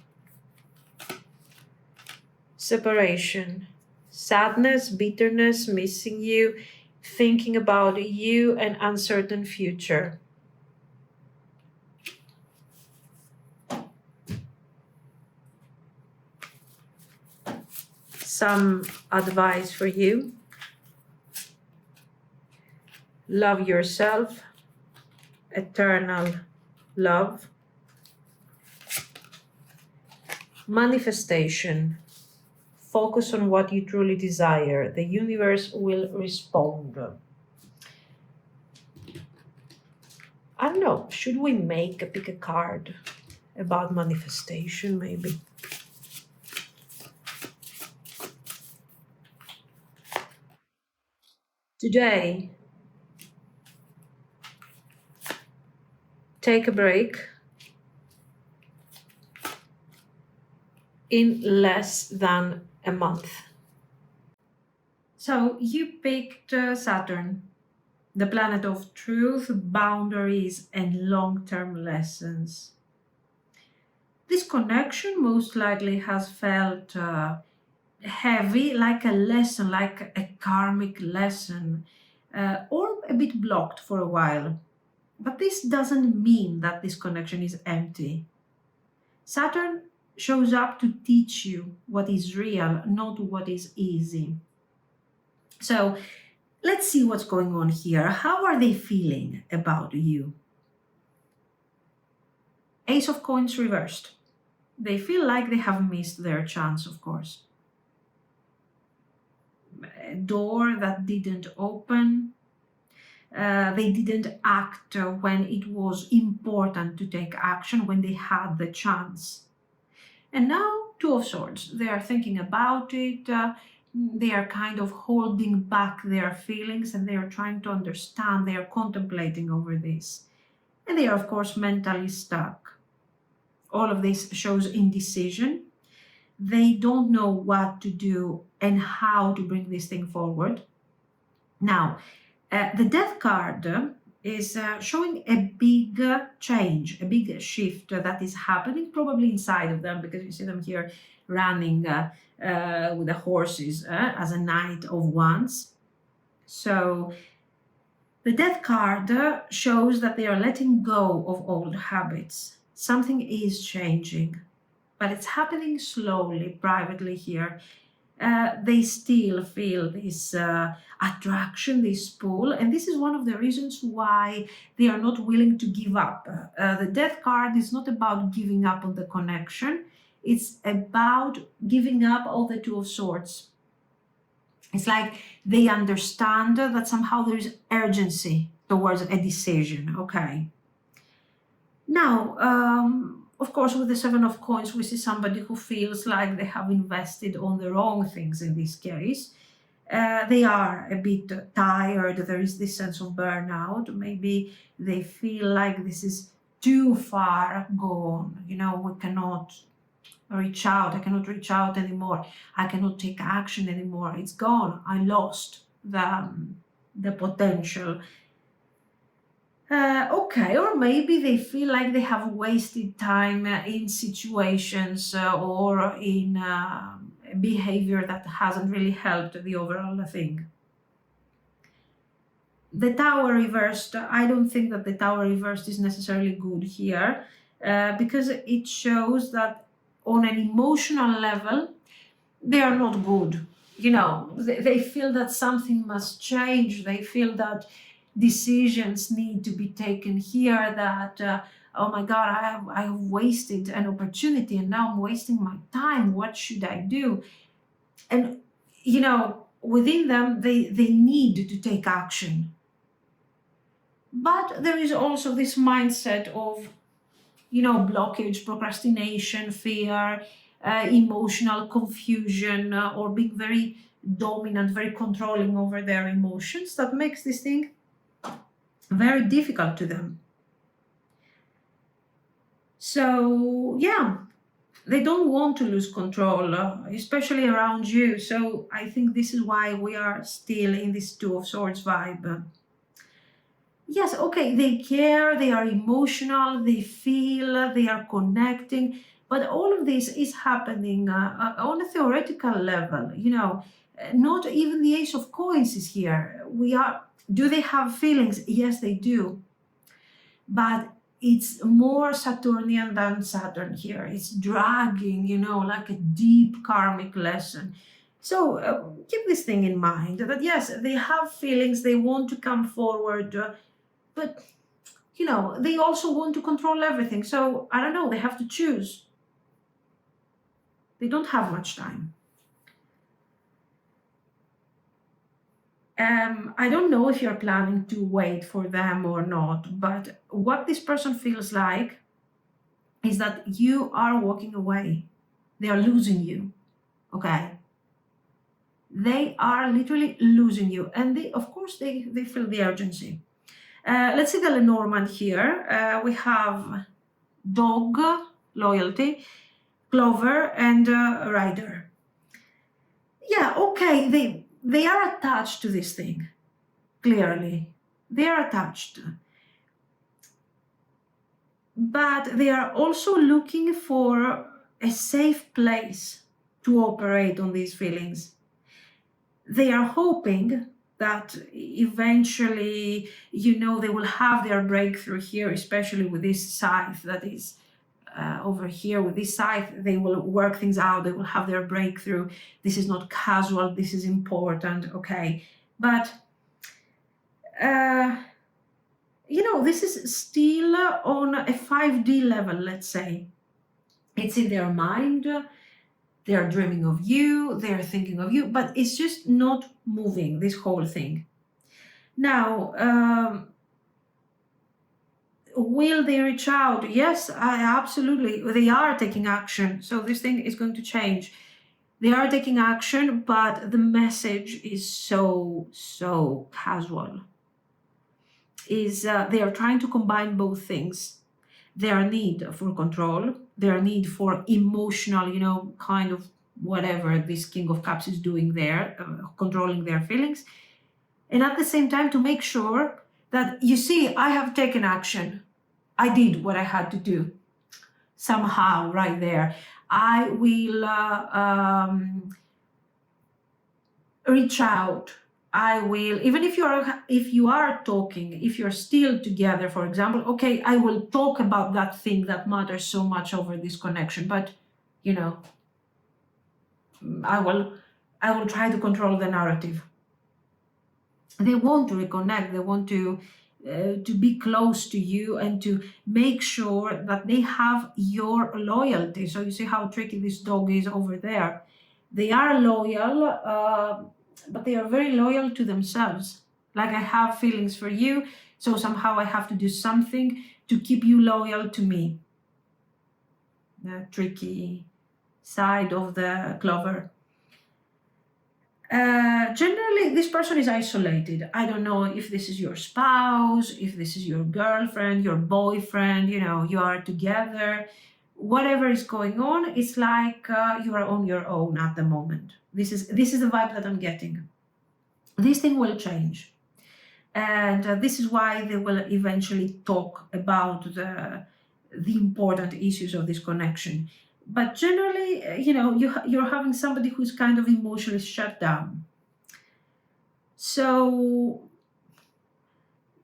Separation, sadness, bitterness, missing you, thinking about you, and uncertain future. Some advice for you. Love yourself, eternal love. Manifestation. Focus on what you truly desire. The universe will respond. I don't know, should we pick a card about manifestation maybe? Today, take a break in less than a month. So you picked Saturn, the planet of truth, boundaries, and long-term lessons. This connection most likely has felt heavy, like a lesson, like a karmic lesson, or a bit blocked for a while. But this doesn't mean that this connection is empty. Saturn shows up to teach you what is real, not what is easy. So let's see what's going on here. How are they feeling about you? Ace of Coins reversed. They feel like they have missed their chance, of course. A door that didn't open. They didn't act when it was important to take action, when they had the chance. And now, Two of Swords. They are thinking about it. They are kind of holding back their feelings and they are trying to understand. They are contemplating over this. And they are, of course, mentally stuck. All of this shows indecision. They don't know what to do and how to bring this thing forward. Now, the Death card is showing a big change, a big shift that is happening probably inside of them, because you see them here running with the horses as a knight of wands. So the death card shows that they are letting go of old habits. Something is changing, but it's happening slowly, privately here. They still feel this attraction, this pull, and this is one of the reasons why they are not willing to give up. The death card is not about giving up on the connection, it's about giving up on the Two of Swords. It's like they understand that somehow there is urgency towards a decision. Okay. Now, of course, with the Seven of Coins, we see somebody who feels like they have invested on the wrong things in this case. They are a bit tired. There is this sense of burnout. Maybe they feel like this is too far gone. You know, we cannot reach out. I cannot reach out anymore. I cannot take action anymore. It's gone. I lost the potential. Okay, or maybe they feel like they have wasted time in situations or in behavior that hasn't really helped the overall thing. The Tower reversed, I don't think that the Tower reversed is necessarily good here because it shows that on an emotional level, they are not good. You know, they feel that something must change. They feel that decisions need to be taken here, that oh my god, I have wasted an opportunity and now I'm wasting my time. What should I do? And you know, within them they need to take action, but there is also this mindset of, you know, blockage, procrastination, fear, emotional confusion, or being very dominant, very controlling over their emotions, that makes this thing very difficult to them. So yeah, they don't want to lose control, especially around you. So I think this is why we are still in this Two of Swords vibe. Yes, okay, they care, they are emotional, they feel, they are connecting, but all of this is happening on a theoretical level. You know, not even the Ace of Coins is here. Do they have feelings? Yes, they do. But it's more Saturnian than Saturn here. It's dragging, you know, like a deep karmic lesson. So keep this thing in mind, that yes, they have feelings, they want to come forward, but you know, they also want to control everything. So I don't know, they have to choose. They don't have much time. I don't know if you're planning to wait for them or not, but what this person feels like is that you are walking away. They are losing you, okay? They are literally losing you. And they, of course, they feel the urgency. Let's see the Lenormand here. We have dog, loyalty, clover, and rider. Yeah, okay, they are attached to this thing, clearly. They are attached. But they are also looking for a safe place to operate on these feelings. They are hoping that eventually, you know, they will have their breakthrough here, especially with this scythe that is over here. With this scythe, they will work things out, they will have their breakthrough. This is not casual, this is important, okay? But, you know, this is still on a 5D level, let's say. It's in their mind, they're dreaming of you, they're thinking of you, but it's just not moving, this whole thing. Now, will they reach out? Yes, absolutely. They are taking action. So this thing is going to change. They are taking action, but the message is so casual. They are trying to combine both things. Their need for control, their need for emotional, you know, kind of whatever this King of Cups is doing there, controlling their feelings. And at the same time, to make sure that, you see, I have taken action. I did what I had to do. Somehow, right there, I will reach out. I will, even if you are talking, if you're still together, for example, okay, I will talk about that thing that matters so much over this connection, but you know, I will try to control the narrative. They want to reconnect. They want to be close to you and to make sure that they have your loyalty. So you see how tricky this dog is over there. They are loyal, but they are very loyal to themselves. Like, I have feelings for you, so somehow I have to do something to keep you loyal to me. The tricky side of the clover. Generally, this person is isolated. I don't know if this is your spouse, if this is your girlfriend, your boyfriend, you know, you are together. Whatever is going on, it's like you are on your own at the moment. This is the vibe that I'm getting. This thing will change. And this is why they will eventually talk about the important issues of this connection. But generally, you know, you're having somebody who's kind of emotionally shut down. So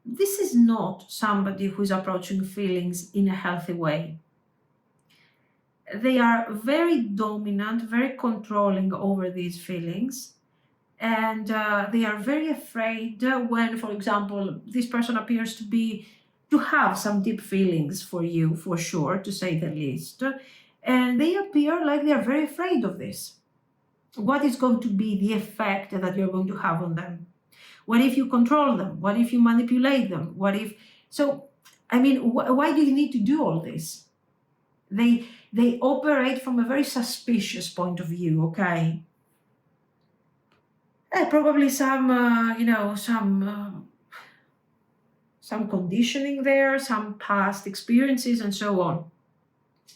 this is not somebody who's approaching feelings in a healthy way. They are very dominant, very controlling over these feelings. And they are very afraid when, for example, this person appears to have some deep feelings for you, for sure, to say the least. And they appear like they are very afraid of this. What is going to be the effect that you're going to have on them? What if you control them? What if you manipulate them? What if... So, I mean, why do you need to do all this? They operate from a very suspicious point of view, okay? Probably some, you know, some conditioning there, some past experiences, and so on.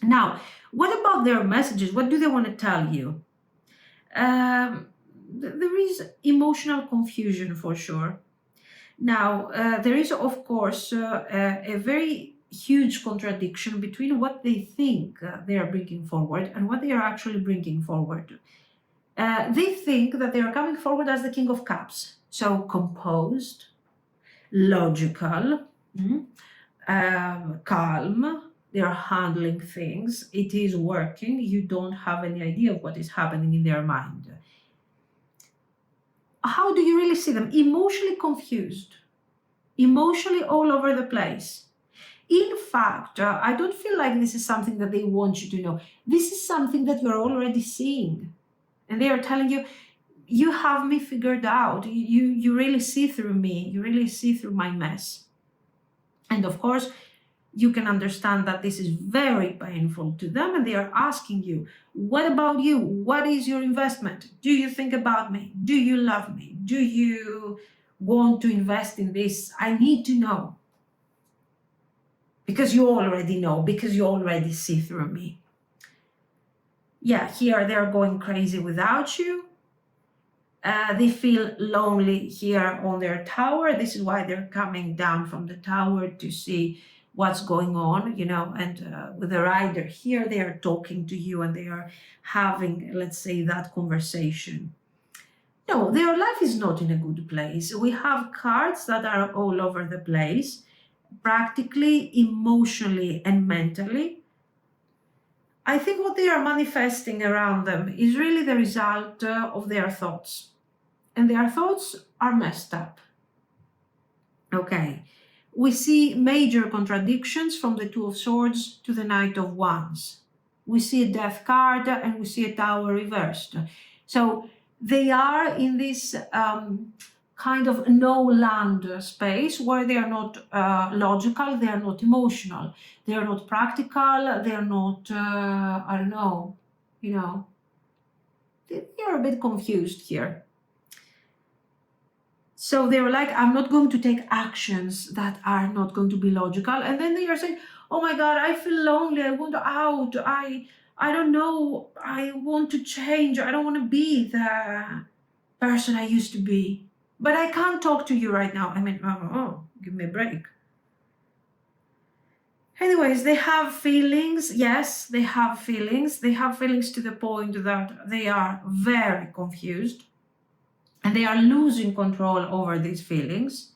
Now, what about their messages? What do they want to tell you? There is emotional confusion for sure. Now, there is, of course, a very huge contradiction between what they think they are bringing forward and what they are actually bringing forward. They think that they are coming forward as the King of Cups. So composed, logical, calm. They are handling things. It is working. You don't have any idea of what is happening in their mind. How do you really see them? Emotionally confused, emotionally all over the place. In fact, I don't feel like this is something that they want you to know. This is something that you're already seeing. And they are telling you, you have me figured out. You really see through me. You really see through my mess. And of course, you can understand that this is very painful to them. And they are asking you, what about you? What is your investment? Do you think about me? Do you love me? Do you want to invest in this? I need to know. Because you already know, because you already see through me. Yeah, here they're going crazy without you. They feel lonely here on their tower. This is why they're coming down from the tower to see what's going on, you know, and with the rider here, they are talking to you and they are having, let's say, that conversation. No, their life is not in a good place. We have cards that are all over the place, practically, emotionally, and mentally. I think what they are manifesting around them is really the result of their thoughts. And their thoughts are messed up. Okay. We see major contradictions from the Two of Swords to the Knight of Wands. We see a Death card and we see a Tower reversed. So they are in this kind of no-land space where they are not logical, they are not emotional, they are not practical, they are not, I don't know, you know, they are a bit confused here. So they were like, I'm not going to take actions that are not going to be logical. And then they are saying, oh my God, I feel lonely, I want out, I don't know, I want to change, I don't want to be the person I used to be. But I can't talk to you right now. I mean, give me a break. Anyways, they have feelings. Yes, they have feelings. They have feelings to the point that they are very confused and they are losing control over these feelings.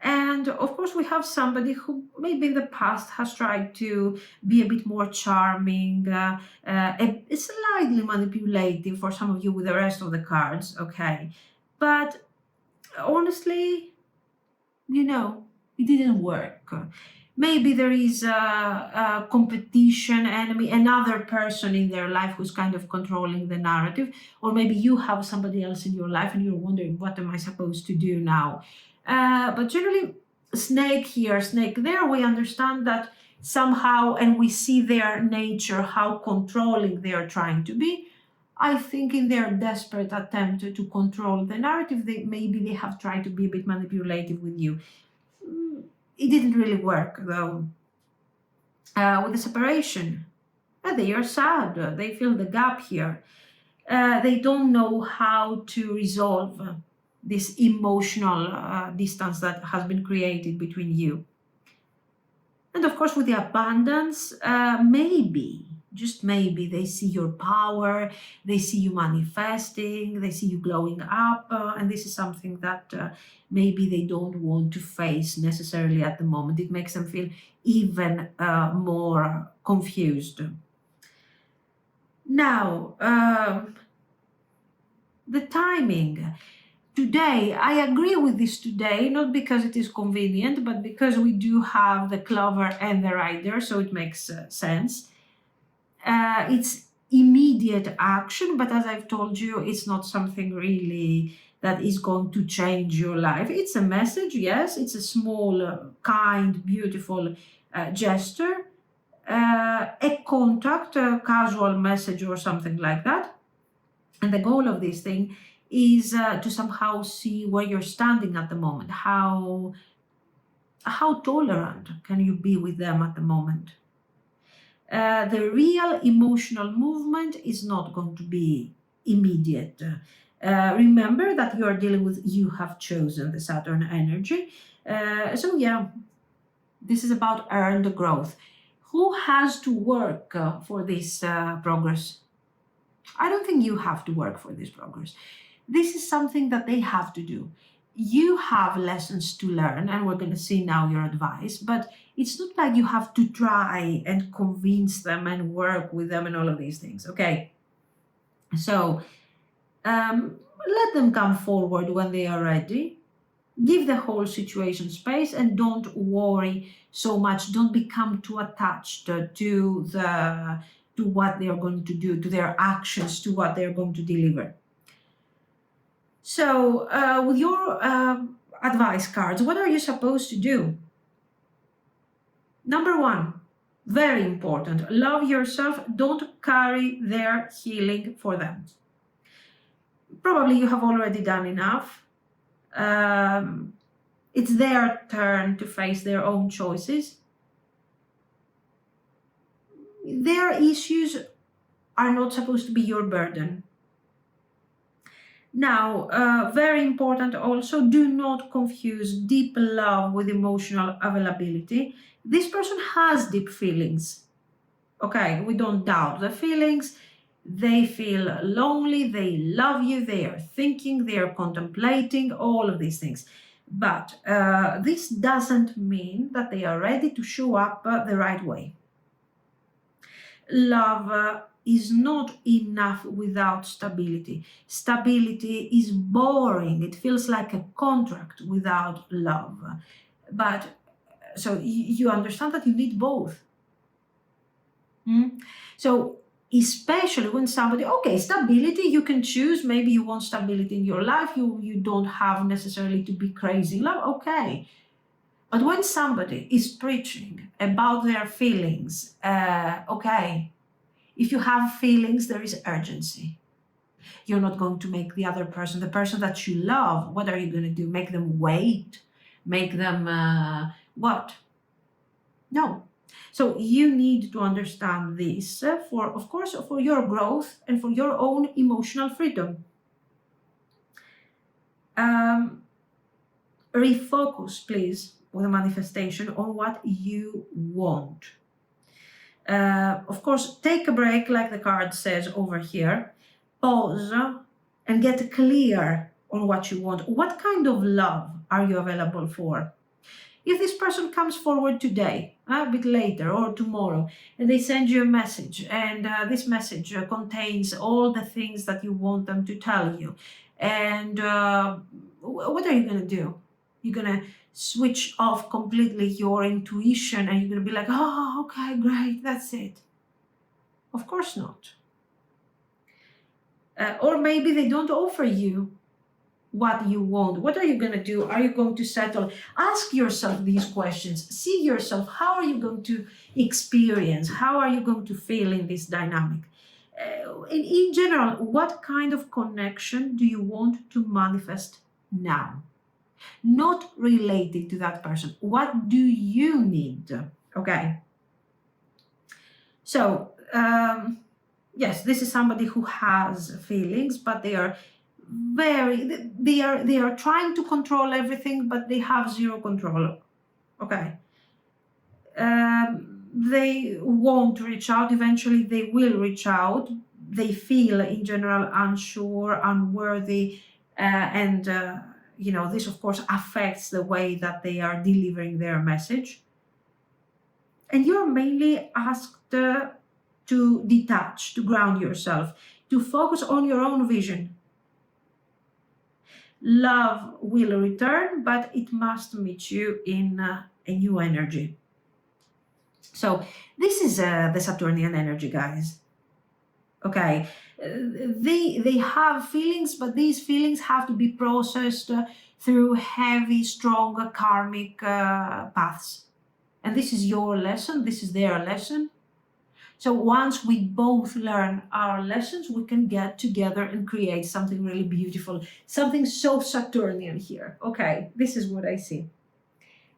And of course, we have somebody who maybe in the past has tried to be a bit more charming, slightly manipulative for some of you with the rest of the cards, okay? But honestly, it didn't work. Maybe there is a competition enemy, another person in their life who's kind of controlling the narrative, or maybe you have somebody else in your life and you're wondering, what am I supposed to do now? But generally, snake here, snake there, we understand that somehow, and we see their nature, how controlling they are trying to be. I think in their desperate attempt to control the narrative, maybe they have tried to be a bit manipulative with you. It didn't really work, though. With the separation, they are sad. They feel the gap here. They don't know how to resolve this emotional distance that has been created between you. And of course, with the abundance, maybe, just maybe, they see your power, they see you manifesting, they see you glowing up, and this is something that maybe they don't want to face necessarily at the moment. It makes them feel even more confused. Now, the timing. Today, I agree with this today, not because it is convenient, but because we do have the clover and the rider, so it makes sense. It's immediate action, but as I've told you, it's not something really that is going to change your life. It's a message, yes, it's a small, kind, beautiful gesture, a contact, a casual message or something like that. And the goal of this thing is to somehow see where you're standing at the moment. How tolerant can you be with them at the moment? The real emotional movement is not going to be immediate. Remember that you are dealing with, you have chosen the Saturn energy. So yeah, this is about earned growth. Who has to work for this progress? I don't think you have to work for this progress. This is something that they have to do. You have lessons to learn, and we're going to see now your advice, but it's not like you have to try and convince them and work with them and all of these things, okay? So let them come forward when they are ready. Give the whole situation space and don't worry so much. Don't become too attached to what they are going to do, to their actions, to what they're going to deliver. So with your advice cards, what are you supposed to do? Number one, very important, love yourself. Don't carry their healing for them. Probably you have already done enough. It's their turn to face their own choices. Their issues are not supposed to be your burden. Now, very important also, do not confuse deep love with emotional availability. This person has deep feelings. Okay, we don't doubt the feelings. They feel lonely, they love you, they are thinking, they are contemplating, all of these things. But this doesn't mean that they are ready to show up the right way. Love is not enough without stability. Stability is boring. It feels like a contract without love. But so you understand that you need both. So especially when somebody, okay, stability, you can choose. Maybe you want stability in your life. You don't have necessarily to be crazy in love. Okay. But when somebody is preaching about their feelings, okay, if you have feelings, there is urgency. You're not going to make the other person, the person that you love, what are you going to do? Make them wait? Make them what? No. So you need to understand this of course, for your growth and for your own emotional freedom. refocus, please, with a manifestation on what you want. Of course, take a break, like the card says over here. Pause and get clear on what you want. What kind of love are you available for? If this person comes forward today, a bit later or tomorrow, and they send you a message, and this message contains all the things that you want them to tell you, and what are you going to do? You're going to switch off completely your intuition, and you're going to be like, oh, okay, great, that's it. Of course not. Or maybe they don't offer you what you want. What are you going to do? Are you going to settle? Ask yourself these questions. See yourself. How are you going to experience? How are you going to feel in this dynamic? In general, what kind of connection do you want to manifest now? Not related to that person. What do you need? Okay. So, yes, this is somebody who has feelings, but they are they are trying to control everything, but they have zero control. Okay. They won't reach out. Eventually they will reach out. They feel in general unsure, unworthy, and this of course affects the way that they are delivering their message. And you're mainly asked to detach, to ground yourself, to focus on your own vision. Love will return, but it must meet you in a new energy. So this is the Saturnian energy, guys. Okay, they have feelings, but these feelings have to be processed through heavy, strong karmic paths. And this is your lesson. This is their lesson. So once we both learn our lessons, we can get together and create something really beautiful, something so Saturnian here. Okay, this is what I see.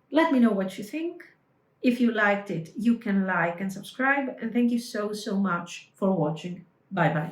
Let me know what you think. If you liked it, you can like and subscribe. And thank you so much for watching. Bye-bye.